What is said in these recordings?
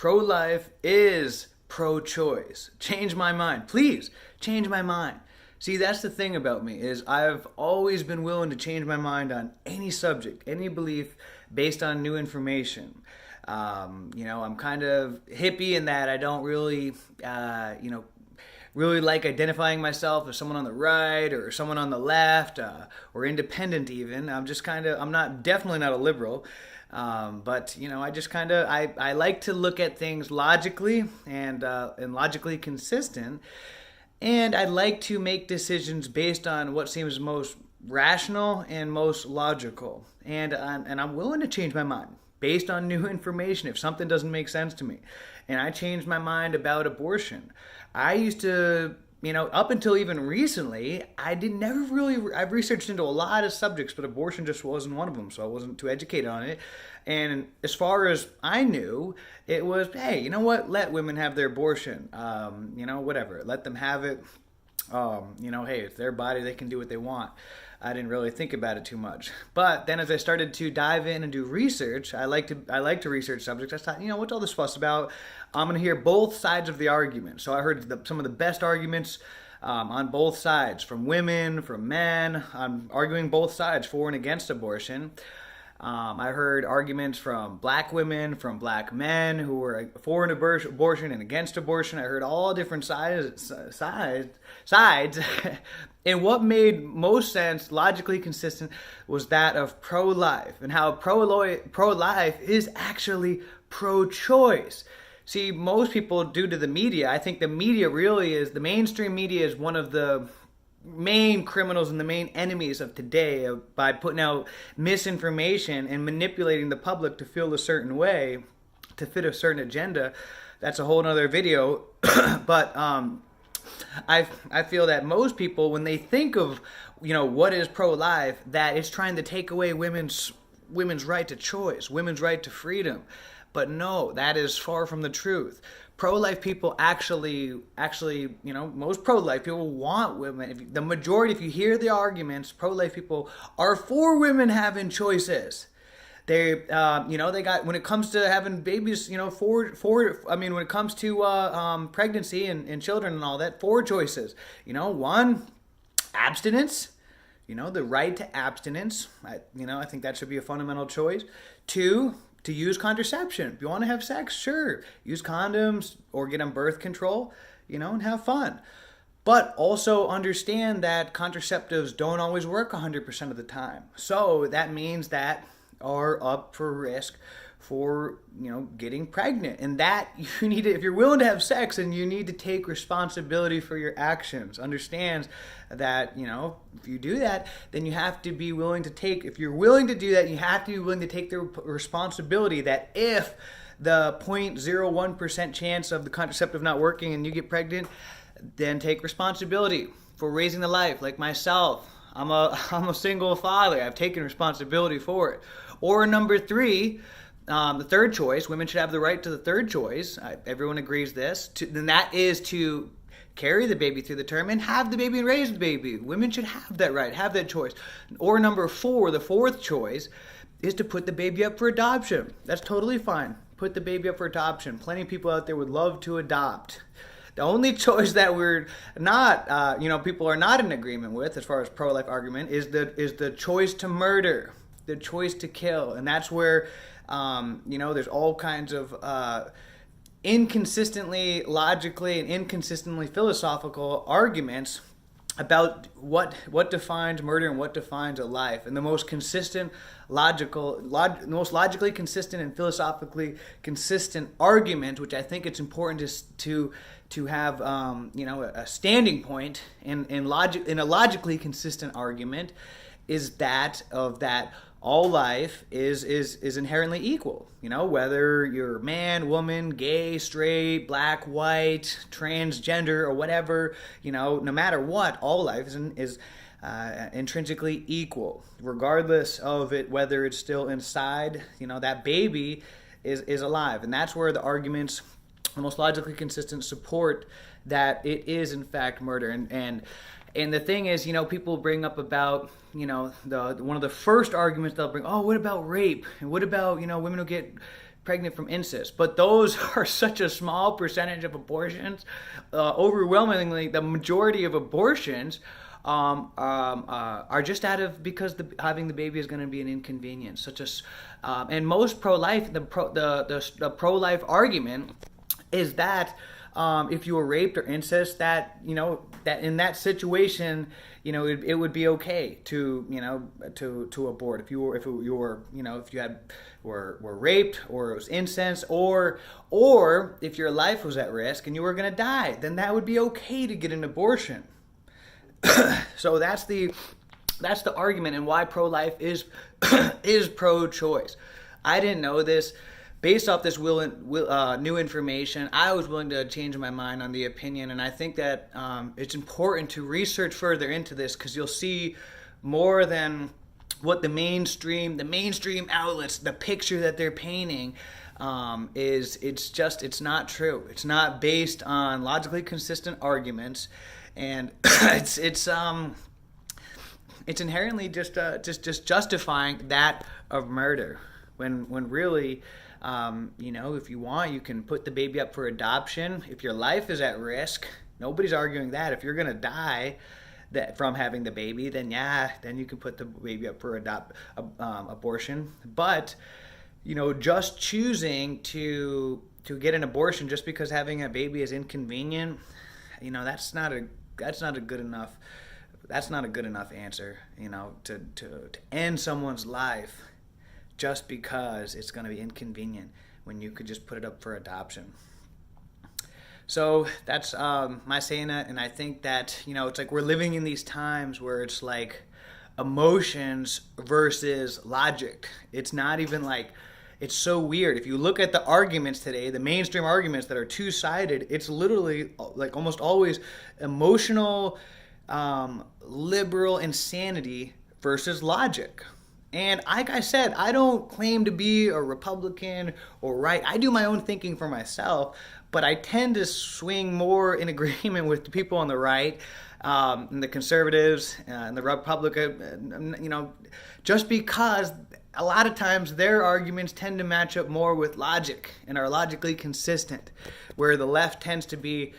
pro-life is pro-choice. Change my mind. Please, change my mind. See, that's the thing about me, is I've always been willing to change my mind on any subject, any belief based on new information. I'm kind of hippie in that I don't really, really like identifying myself as someone on the right or someone on the left or independent even. Definitely not a liberal. But I like to look at things logically and logically consistent. And I like to make decisions based on what seems most rational and most logical. And I'm willing to change my mind based on new information if something doesn't make sense to me. And I changed my mind about abortion. I used to, up until even recently, I've researched into a lot of subjects, but abortion just wasn't one of them, so I wasn't too educated on it. And as far as I knew, it was, hey, you know what? Let women have their abortion. Whatever. Let them have it. Hey, it's their body. They can do what they want. I didn't really think about it too much. But then as I started to dive in and do research, I like to research subjects. I thought, what's all this fuss about? I'm going to hear both sides of the argument. So I heard some of the best arguments on both sides, from women, from men. I'm arguing both sides for and against abortion. I heard arguments from black women, from black men who were for an abortion and against abortion. I heard all different sides. And what made most sense, logically consistent, was that of pro-life, and how pro-life is actually pro-choice. See, most people, due to the media, I think the mainstream media is one of the main criminals and the main enemies of today by putting out misinformation and manipulating the public to feel a certain way, to fit a certain agenda. That's a whole nother video. But I feel that most people, when they think of what is pro-life, that it's trying to take away women's right to choice, women's right to freedom. But no, that is far from the truth. Pro-life people actually, most pro-life people want women. The majority, if you hear the arguments, pro-life people are for women having choices. They got, when it comes to having babies, when it comes to pregnancy and children and all that, 4 choices. One, abstinence. The right to abstinence. I think that should be a fundamental choice. 2, to use contraception. If you want to have sex, sure. Use condoms or get on birth control, and have fun. But also understand that contraceptives don't always work 100% of the time. So that means that are up for risk for getting pregnant, and that you need to, if you're willing to have sex, and you need to take responsibility for your actions. Understands that if you do that, then you have to be willing to take, if you're willing to do that, you have to be willing to take the responsibility that if the 0.01% chance of the contraceptive not working and you get pregnant, then take responsibility for raising the life. Like myself, I'm a single father. I've taken responsibility for it. Or number 3, the third choice, women should have the right to the third choice. Everyone agrees then that is to carry the baby through the term and have the baby and raise the baby. Women should have that right, have that choice. Or number 4, the fourth choice, is to put the baby up for adoption. That's totally fine. Put the baby up for adoption. Plenty of people out there would love to adopt. The only choice that we're not, people are not in agreement with, as far as pro-life argument, is the choice to murder, the choice to kill. And that's where, there's all kinds of inconsistently logically and inconsistently philosophical arguments about what defines murder and what defines a life. And the most consistent, most logically consistent and philosophically consistent argument, which I think it's important to have a standing point in a logically consistent argument, is that all life is inherently equal. Whether you're man, woman, gay, straight, black, white, transgender, or whatever, no matter what, all life is intrinsically equal, regardless of it, whether it's still inside, that baby is alive. And that's where the arguments, the most logically consistent, support that it is in fact murder. And the thing is, people bring up about, one of the first arguments they'll bring, oh, what about rape? And what about, women who get pregnant from incest, but those are such a small percentage of abortions. Overwhelmingly, the majority of abortions are just out of because having the baby is going to be an inconvenience. And most pro-life, the pro-life argument is that if you were raped or incest, that that in that situation, it would be okay to abort if you were raped, or it was incest, or if your life was at risk and you were going to die, then that would be okay to get an abortion. So that's the argument, and why pro-life is pro-choice. I didn't know this. Based off this new information, I was willing to change my mind on the opinion, and I think that it's important to research further into this, because you'll see more than what the mainstream outlets, the picture that they're painting is. It's not true. It's not based on logically consistent arguments, and it's inherently just justifying that of murder, when really, if you want, you can put the baby up for adoption. If your life is at risk, nobody's arguing that. If you're gonna die from having the baby, then you can put the baby up for abortion. But just choosing to get an abortion just because having a baby is inconvenient, that's not a good enough answer, to end someone's life just because it's going to be inconvenient, when you could just put it up for adoption. So that's my saying that, and I think that it's like we're living in these times where it's like emotions versus logic. It's not even like, it's so weird. If you look at the arguments today, the mainstream arguments that are two-sided, it's literally like almost always emotional, liberal insanity versus logic. And like I said, I don't claim to be a Republican or right. I do my own thinking for myself, but I tend to swing more in agreement with the people on the right, and the conservatives, and the Republican, just because a lot of times their arguments tend to match up more with logic and are logically consistent, where the left tends to be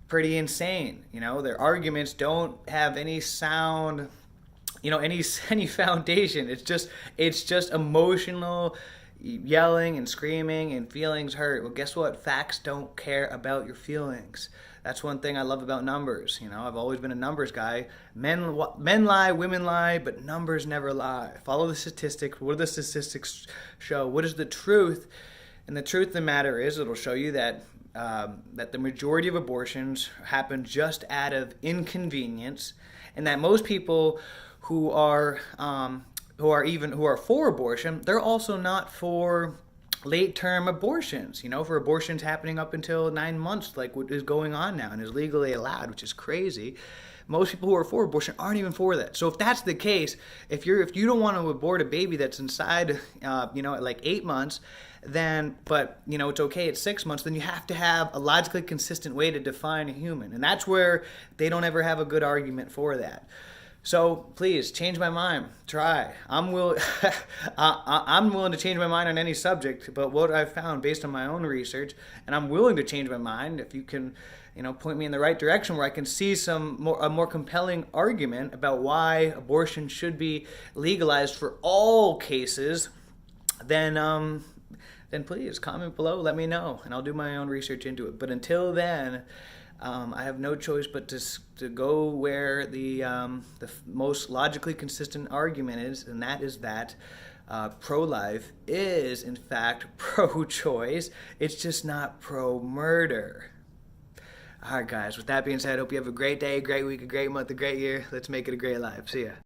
pretty insane. Their arguments don't have any sound, any foundation. It's just emotional yelling and screaming and feelings hurt. Well, guess what? Facts don't care about your feelings. That's one thing I love about numbers. I've always been a numbers guy. Men lie, women lie, but numbers never lie. Follow the statistics. What do the statistics show? What is the truth? And the truth of the matter is, it'll show you that the majority of abortions happen just out of inconvenience, and that most people who are for abortion, they're also not for late-term abortions, for abortions happening up until 9 months, like what is going on now and is legally allowed, which is crazy. Most people who are for abortion aren't even for that. So if that's the case, if you don't want to abort a baby that's inside, at like 8 months, but it's okay at 6 months, then you have to have a logically consistent way to define a human, and that's where they don't ever have a good argument for that. So please change my mind. Try. I'm willing to change my mind on any subject, but what I've found based on my own research, and I'm willing to change my mind if you can, point me in the right direction where I can see a more compelling argument about why abortion should be legalized for all cases. Then please comment below. Let me know, and I'll do my own research into it. But until then, I have no choice but to go where the most logically consistent argument is, and that is that pro-life is, in fact, pro-choice. It's just not pro-murder. All right, guys. With that being said, I hope you have a great day, great week, a great month, a great year. Let's make it a great life. See ya.